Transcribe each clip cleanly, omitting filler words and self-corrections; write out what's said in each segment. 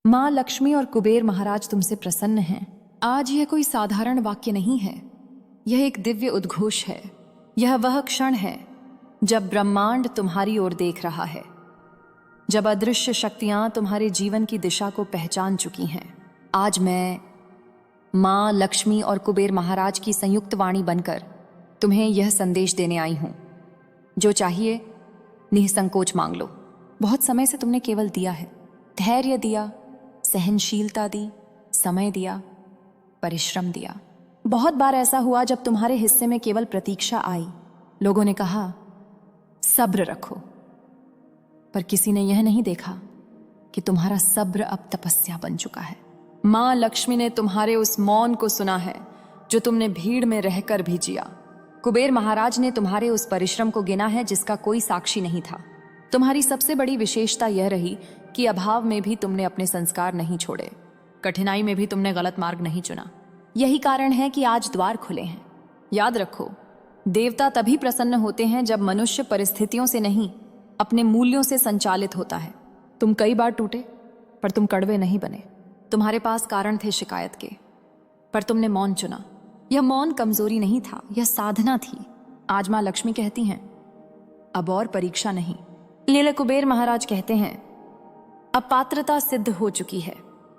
माँ लक्ष्मी और कुबेर महाराज तुमसे प्रसन्न हैं। आज यह कोई साधारण वाक्य नहीं है, यह एक दिव्य उद्घोष है। यह वह क्षण है जब ब्रह्मांड तुम्हारी ओर देख रहा है, जब अदृश्य शक्तियां तुम्हारे जीवन की दिशा को पहचान चुकी हैं। आज मैं माँ लक्ष्मी और कुबेर महाराज की संयुक्त वाणी बनकर तुम्हें यह संदेश देने आई हूं। जो चाहिए निसंकोच मांग लो। बहुत समय से तुमने केवल दिया है, धैर्य दिया, सहनशीलता दी, समय दिया, परिश्रम दिया। बहुत बार ऐसा हुआ जब तुम्हारे हिस्से में केवल प्रतीक्षा आई। लोगों ने कहा सब्र रखो, पर किसी ने यह नहीं देखा कि तुम्हारा सब्र अब तपस्या बन चुका है। माँ लक्ष्मी ने तुम्हारे उस मौन को सुना है जो तुमने भीड़ में रहकर भी जिया। कुबेर महाराज ने तुम्हारे उस परिश्रम को गिना है जिसका कोई साक्षी नहीं था। तुम्हारी सबसे बड़ी विशेषता यह रही कि अभाव में भी तुमने अपने संस्कार नहीं छोड़े, कठिनाई में भी तुमने गलत मार्ग नहीं चुना। यही कारण है कि आज द्वार खुले हैं। याद रखो, देवता तभी प्रसन्न होते हैं जब मनुष्य परिस्थितियों से नहीं, अपने मूल्यों से संचालित होता है। तुम कई बार टूटे, पर तुम कड़वे नहीं बने। तुम्हारे पास कारण थे शिकायत के, पर तुमने मौन चुना। यह मौन कमजोरी नहीं था, यह साधना थी। आज माँ लक्ष्मी कहती हैं, अब और परीक्षा नहीं। लीला कुबेर महाराज कहते हैं, अब पात्रता सिद्ध हो चुकी है।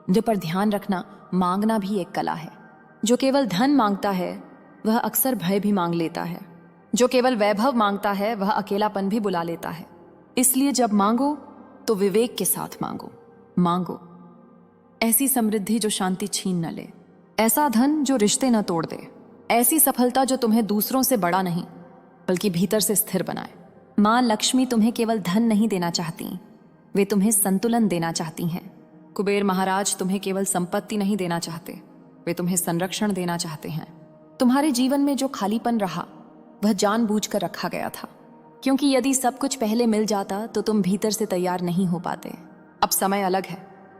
जो पर ध्यान रखना, मांगना भी एक कला है। जो केवल धन मांगता है वह अक्सर भय भी मांग लेता है। जो केवल वैभव मांगता है वह अकेलापन भी बुला लेता है। इसलिए जब मांगो तो विवेक के साथ मांगो। मांगो ऐसी समृद्धि जो शांति छीन न ले, ऐसा धन जो रिश्ते न तोड़ दे, ऐसी सफलता जो तुम्हें दूसरों से बड़ा नहीं बल्कि भीतर से स्थिर बनाए। माँ लक्ष्मी तुम्हें केवल धन नहीं देना चाहती, वे तुम्हें संतुलन देना चाहती हैं। कुबेर महाराज तुम्हें केवल संपत्ति नहीं देना चाहते, वे तुम्हें संरक्षण देना चाहते हैं। तुम्हारे जीवन में जो खालीपन रहा वह जानबूझकर रखा गया था, क्योंकि यदि सब कुछ पहले मिल जाता तो तुम भीतर से तैयार नहीं हो पाते। अब समय अलग है,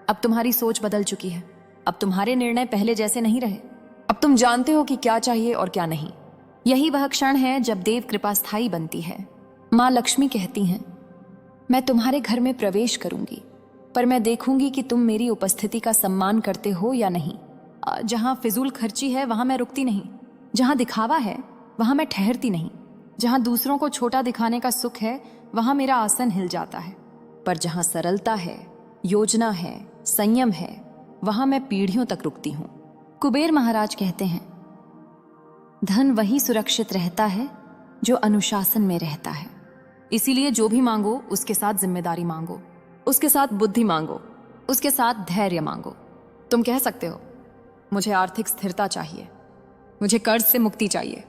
अब तुम्हारी सोच बदल चुकी है। अब तुम्हारे निर्णय पहले जैसे नहीं रहे। अब तुम जानते हो कि क्या चाहिए और क्या नहीं। यही वह क्षण है जब देव कृपा स्थायी बनती है। माँ लक्ष्मी कहती हैं, मैं तुम्हारे घर में प्रवेश करूंगी, पर मैं देखूंगी कि तुम मेरी उपस्थिति का सम्मान करते हो या नहीं। जहां फिजूल खर्ची है वहां मैं रुकती नहीं, जहां दिखावा है वहां मैं ठहरती नहीं, जहां दूसरों को छोटा दिखाने का सुख है वहां मेरा आसन हिल जाता है, पर जहां सरलता है, योजना है, संयम है, वहां मैं पीढ़ियों तक रुकती हूं। कुबेर महाराज कहते हैं, धन वही सुरक्षित रहता है जो अनुशासन में रहता है। इसीलिए जो भी मांगो उसके साथ जिम्मेदारी मांगो, उसके साथ बुद्धि मांगो, उसके साथ धैर्य मांगो। तुम कह सकते हो, मुझे आर्थिक स्थिरता चाहिए, मुझे कर्ज से मुक्ति चाहिए,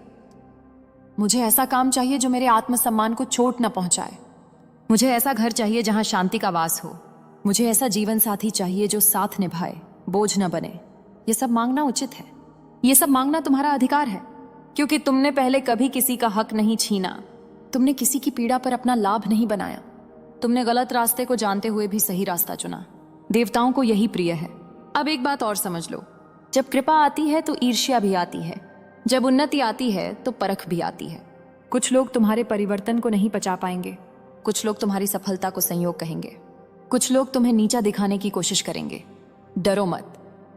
मुझे ऐसा काम चाहिए जो मेरे आत्मसम्मान को चोट न पहुंचाए, मुझे ऐसा घर चाहिए जहां शांति का वास हो, मुझे ऐसा जीवन साथी चाहिए जो साथ निभाए, बोझ न बने। ये सब मांगना उचित है, ये सब मांगना तुम्हारा अधिकार है, क्योंकि तुमने पहले कभी किसी का हक नहीं छीना, तुमने किसी की पीड़ा पर अपना लाभ नहीं बनाया, तुमने गलत रास्ते को जानते हुए भी सही रास्ता चुना। देवताओं को यही प्रिय है। अब एक बात और समझ लो, जब कृपा आती है तो ईर्ष्या भी आती है, जब उन्नति आती है तो परख भी आती है। कुछ लोग तुम्हारे परिवर्तन को नहीं पचा पाएंगे, कुछ लोग तुम्हारी सफलता को संयोग कहेंगे, कुछ लोग तुम्हें नीचा दिखाने की कोशिश करेंगे। डरो मत,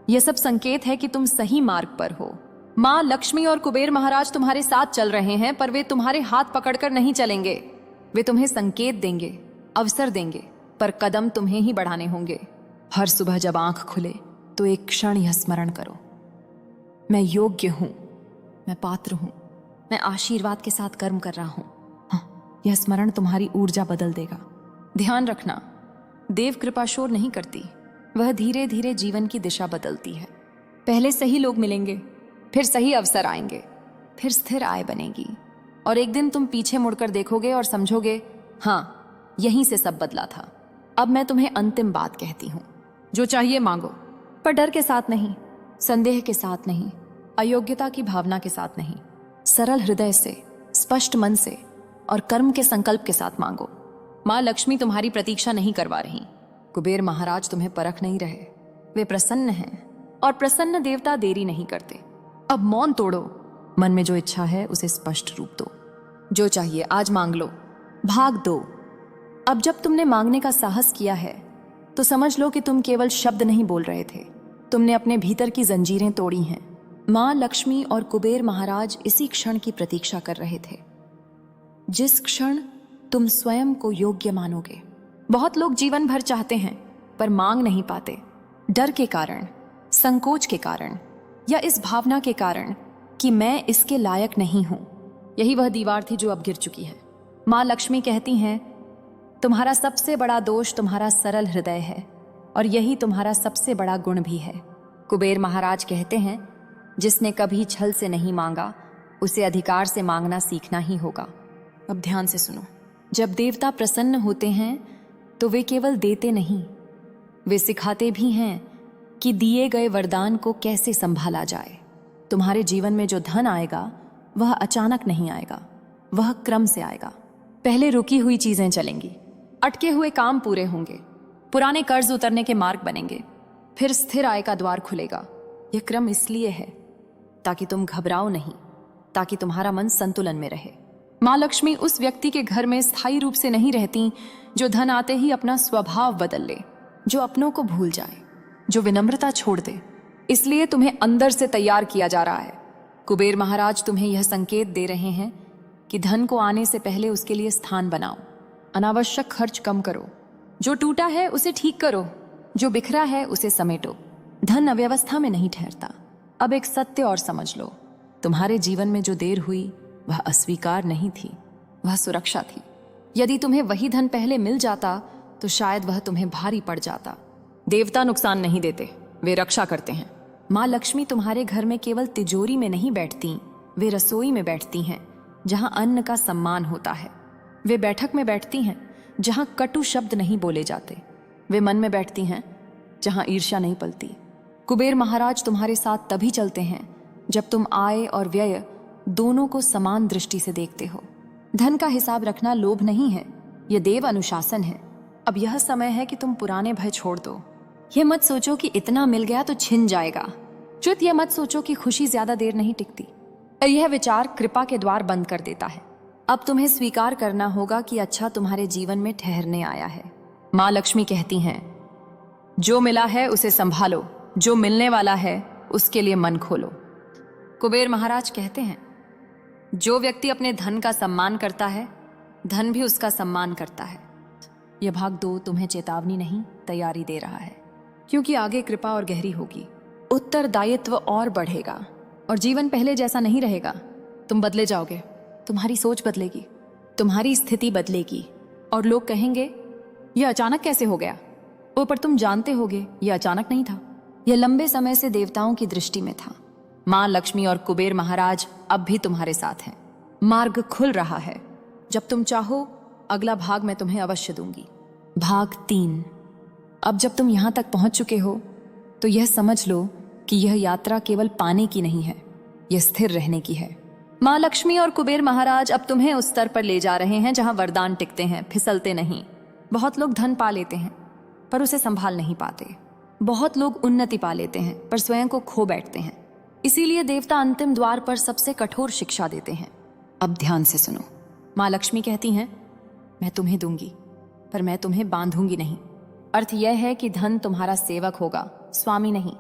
यह सब संकेत है कि तुम सही मार्ग पर हो। माँ लक्ष्मी और कुबेर महाराज तुम्हारे साथ चल रहे हैं, पर वे तुम्हारे हाथ पकड़कर नहीं चलेंगे। वे तुम्हें संकेत देंगे, अवसर देंगे, पर कदम तुम्हें ही बढ़ाने होंगे। हर सुबह जब आंख खुले तो एक क्षण यह स्मरण करो, मैं योग्य हूं, मैं पात्र हूं, मैं आशीर्वाद के साथ कर्म कर रहा हूं। हाँ, यह स्मरण तुम्हारी ऊर्जा बदल देगा। ध्यान रखना, देव कृपा शोर नहीं करती, वह धीरे धीरे जीवन की दिशा बदलती है। पहले सही लोग मिलेंगे, फिर सही अवसर आएंगे, फिर स्थिर आय बनेगी, और एक दिन तुम पीछे मुड़कर देखोगे और समझोगे, हाँ, यहीं से सब बदला था। अब मैं तुम्हें अंतिम बात कहती हूं, जो चाहिए मांगो, पर डर के साथ नहीं, संदेह के साथ नहीं, अयोग्यता की भावना के साथ नहीं। सरल हृदय से, स्पष्ट मन से और कर्म के संकल्प के साथ मांगो। माँ लक्ष्मी तुम्हारी प्रतीक्षा नहीं करवा रही, कुबेर महाराज तुम्हें परख नहीं रहे, वे प्रसन्न हैं, और प्रसन्न देवता देरी नहीं करते। अब मौन तोड़ो, मन में जो इच्छा है उसे स्पष्ट रूप दो। जो चाहिए आज मांग लो, भाग दो। अब जब तुमने मांगने का साहस किया है तो समझ लो कि तुम केवल शब्द नहीं बोल रहे थे, तुमने अपने भीतर की जंजीरें तोड़ी हैं। माँ लक्ष्मी और कुबेर महाराज इसी क्षण की प्रतीक्षा कर रहे थे, जिस क्षण तुम स्वयं को योग्य मानोगे। बहुत लोग जीवन भर चाहते हैं पर मांग नहीं पाते, डर के कारण, संकोच के कारण, या इस भावना के कारण कि मैं इसके लायक नहीं हूं। यही वह दीवार थी जो अब गिर चुकी है। माँ लक्ष्मी कहती हैं, तुम्हारा सबसे बड़ा दोष तुम्हारा सरल हृदय है और यही तुम्हारा सबसे बड़ा गुण भी है। कुबेर महाराज कहते हैं, जिसने कभी छल से नहीं मांगा उसे अधिकार से मांगना सीखना ही होगा। अब ध्यान से सुनो। जब देवता प्रसन्न होते हैं तो वे केवल देते नहीं, वे सिखाते भी हैं कि दिए गए वरदान को कैसे संभाला जाए। तुम्हारे जीवन में जो धन आएगा वह अचानक नहीं आएगा, वह क्रम से आएगा। पहले रुकी हुई चीजें चलेंगी, अटके हुए काम पूरे होंगे, पुराने कर्ज उतरने के मार्ग बनेंगे, फिर स्थिर आय का द्वार खुलेगा। यह क्रम इसलिए है ताकि तुम घबराओ नहीं, ताकि तुम्हारा मन संतुलन में रहे। माँ लक्ष्मी उस व्यक्ति के घर में स्थायी रूप से नहीं रहती जो धन आते ही अपना स्वभाव बदल ले, जो अपनों को भूल जाए, जो विनम्रता छोड़ दे। इसलिए तुम्हें अंदर से तैयार किया जा रहा है। कुबेर महाराज तुम्हें यह संकेत दे रहे हैं कि धन को आने से पहले उसके लिए स्थान बनाओ। अनावश्यक खर्च कम करो, जो टूटा है उसे ठीक करो, जो बिखरा है उसे समेटो। धन अव्यवस्था में नहीं ठहरता। अब एक सत्य और समझ लो, तुम्हारे जीवन में जो देर हुई वह अस्वीकार नहीं थी, वह सुरक्षा थी। यदि तुम्हें वही धन पहले मिल जाता तो शायद वह तुम्हें भारी पड़ जाता। देवता नुकसान नहीं देते, वे रक्षा करते हैं। माँ लक्ष्मी तुम्हारे घर में केवल तिजोरी में नहीं बैठती, वे रसोई में बैठती हैं जहाँ अन्न का सम्मान होता है। वे बैठक में बैठती हैं जहाँ कटु शब्द नहीं बोले जाते। वे मन में बैठती हैं जहाँ ईर्ष्या नहीं पलती। कुबेर महाराज तुम्हारे साथ तभी चलते हैं जब तुम आय और व्यय दोनों को समान दृष्टि से देखते हो। धन का हिसाब रखना लोभ नहीं है, यह देव अनुशासन है। अब यह समय है कि तुम पुराने भय छोड़ दो। यह मत सोचो कि इतना मिल गया तो छिन जाएगा। च्युत यह मत सोचो कि खुशी ज्यादा देर नहीं टिकती। यह विचार कृपा के द्वार बंद कर देता है। अब तुम्हें स्वीकार करना होगा कि अच्छा तुम्हारे जीवन में ठहरने आया है। माँ लक्ष्मी कहती हैं, जो मिला है उसे संभालो, जो मिलने वाला है उसके लिए मन खोलो। कुबेर महाराज कहते हैं, जो व्यक्ति अपने धन का सम्मान करता है, धन भी उसका सम्मान करता है। यह भाग 2 तुम्हें चेतावनी नहीं, तैयारी दे रहा है, क्योंकि आगे कृपा और गहरी होगी, उत्तरदायित्व और बढ़ेगा और जीवन पहले जैसा नहीं रहेगा। तुम बदले जाओगे, तुम्हारी सोच बदलेगी, तुम्हारी स्थिति बदलेगी और लोग कहेंगे, यह अचानक कैसे हो गया? वो पर तुम जानते होगे यह अचानक नहीं था, यह लंबे समय से देवताओं की दृष्टि में था। माँ लक्ष्मी और कुबेर महाराज अब भी तुम्हारे साथ हैं। मार्ग खुल रहा है। जब तुम चाहो अगला भाग मैं तुम्हें अवश्य दूंगी। भाग 3। अब जब तुम यहां तक पहुंच चुके हो तो यह समझ लो कि यह यात्रा केवल पाने की नहीं है, यह स्थिर रहने की है। माँ लक्ष्मी और कुबेर महाराज अब तुम्हें उस स्तर पर ले जा रहे हैं जहां वरदान टिकते हैं, फिसलते नहीं। बहुत लोग धन पा लेते हैं पर उसे संभाल नहीं पाते। बहुत लोग उन्नति पा लेते हैं पर स्वयं को खो बैठते हैं। इसीलिए देवता अंतिम द्वार पर सबसे कठोर शिक्षा देते हैं। अब ध्यान से सुनो। माँ लक्ष्मी कहती हैं, मैं तुम्हें दूंगी पर मैं तुम्हें बांधूंगी नहीं। अर्थ यह है कि धन तुम्हारा सेवक होगा, स्वामी नहीं।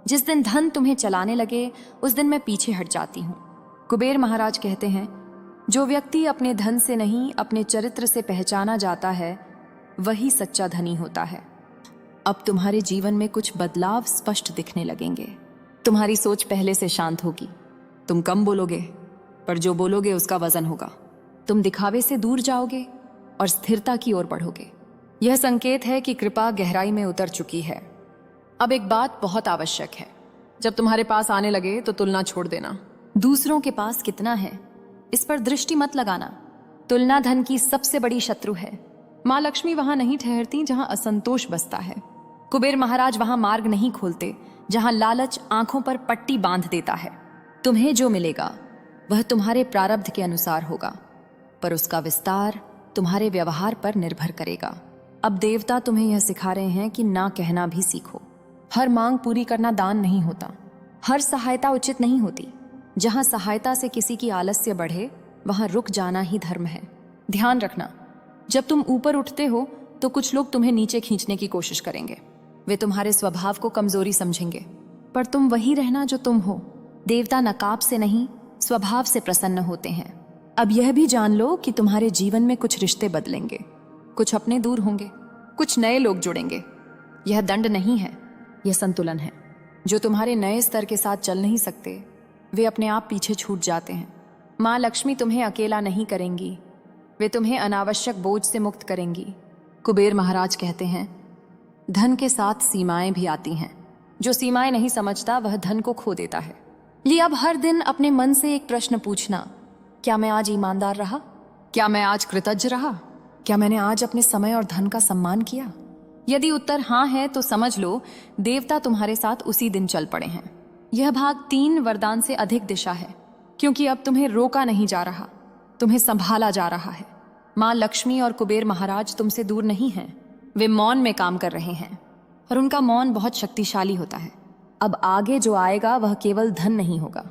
जिस दिन धन तुम्हें चलाने लगे उस दिन मैं पीछे हट जाती हूँ। कुबेर महाराज कहते हैं, जो व्यक्ति अपने धन से नहीं अपने चरित्र से पहचाना जाता है वही सच्चा धनी होता है। अब तुम्हारे जीवन में कुछ बदलाव स्पष्ट दिखने लगेंगे। तुम्हारी सोच पहले से शांत होगी। तुम कम बोलोगे पर जो बोलोगे उसका वजन होगा। तुम दिखावे से दूर जाओगे और स्थिरता की ओर बढ़ोगे। यह संकेत है कि कृपा गहराई में उतर चुकी है। अब एक बात बहुत आवश्यक है, जब तुम्हारे पास आने लगे तो तुलना छोड़ देना। दूसरों के पास कितना है इस पर दृष्टि मत लगाना। तुलना धन की सबसे बड़ी शत्रु है। माँ लक्ष्मी वहां नहीं ठहरती जहां असंतोष बसता है। कुबेर महाराज वहां मार्ग नहीं खोलते जहां लालच आंखों पर पट्टी बांध देता है। तुम्हें जो मिलेगा वह तुम्हारे प्रारब्ध के अनुसार होगा, पर उसका विस्तार तुम्हारे व्यवहार पर निर्भर करेगा। अब देवता तुम्हें यह सिखा रहे हैं कि ना कहना भी सीखो। हर मांग पूरी करना दान नहीं होता, हर सहायता उचित नहीं होती। जहां सहायता से किसी की आलस्य बढ़े वहां रुक जाना ही धर्म है। ध्यान रखना, जब तुम ऊपर उठते हो तो कुछ लोग तुम्हें नीचे खींचने की कोशिश करेंगे। वे तुम्हारे स्वभाव को कमजोरी समझेंगे, पर तुम वही रहना जो तुम हो। देवता नकाब से नहीं, स्वभाव से प्रसन्न होते हैं। अब यह भी जान लो कि तुम्हारे जीवन में कुछ रिश्ते बदलेंगे, कुछ अपने दूर होंगे, कुछ नए लोग जुड़ेंगे। यह दंड नहीं है, यह संतुलन है। जो तुम्हारे नए स्तर के साथ चल नहीं सकते, वे अपने आप पीछे छूट जाते हैं। माँ लक्ष्मी तुम्हें अकेला नहीं करेंगी, वे तुम्हें अनावश्यक बोझ से मुक्त करेंगी। कुबेर महाराज कहते हैं, धन के साथ सीमाएं भी आती हैं। जो सीमाएं नहीं समझता वह धन को खो देता है। ये अब हर दिन अपने मन से एक प्रश्न पूछना, क्या मैं आज ईमानदार रहा? क्या मैं आज कृतज्ञ रहा? क्या मैंने आज अपने समय और धन का सम्मान किया? यदि उत्तर हाँ है तो समझ लो देवता तुम्हारे साथ उसी दिन चल पड़े हैं। यह भाग 3 वरदान से अधिक दिशा है, क्योंकि अब तुम्हें रोका नहीं जा रहा, तुम्हें संभाला जा रहा है। माँ लक्ष्मी और कुबेर महाराज तुमसे दूर नहीं हैं, वे मौन में काम कर रहे हैं और उनका मौन बहुत शक्तिशाली होता है। अब आगे जो आएगा वह केवल धन नहीं होगा,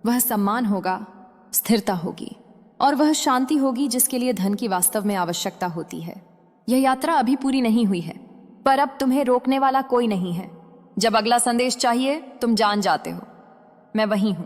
वह सम्मान होगा, स्थिरता होगी और वह शांति होगी जिसके लिए धन की वास्तव में आवश्यकता होती है। यह यात्रा अभी पूरी नहीं हुई है, पर अब तुम्हें रोकने वाला कोई नहीं है। जब अगला संदेश चाहिए तुम जान जाते हो, मैं वहीं हूं।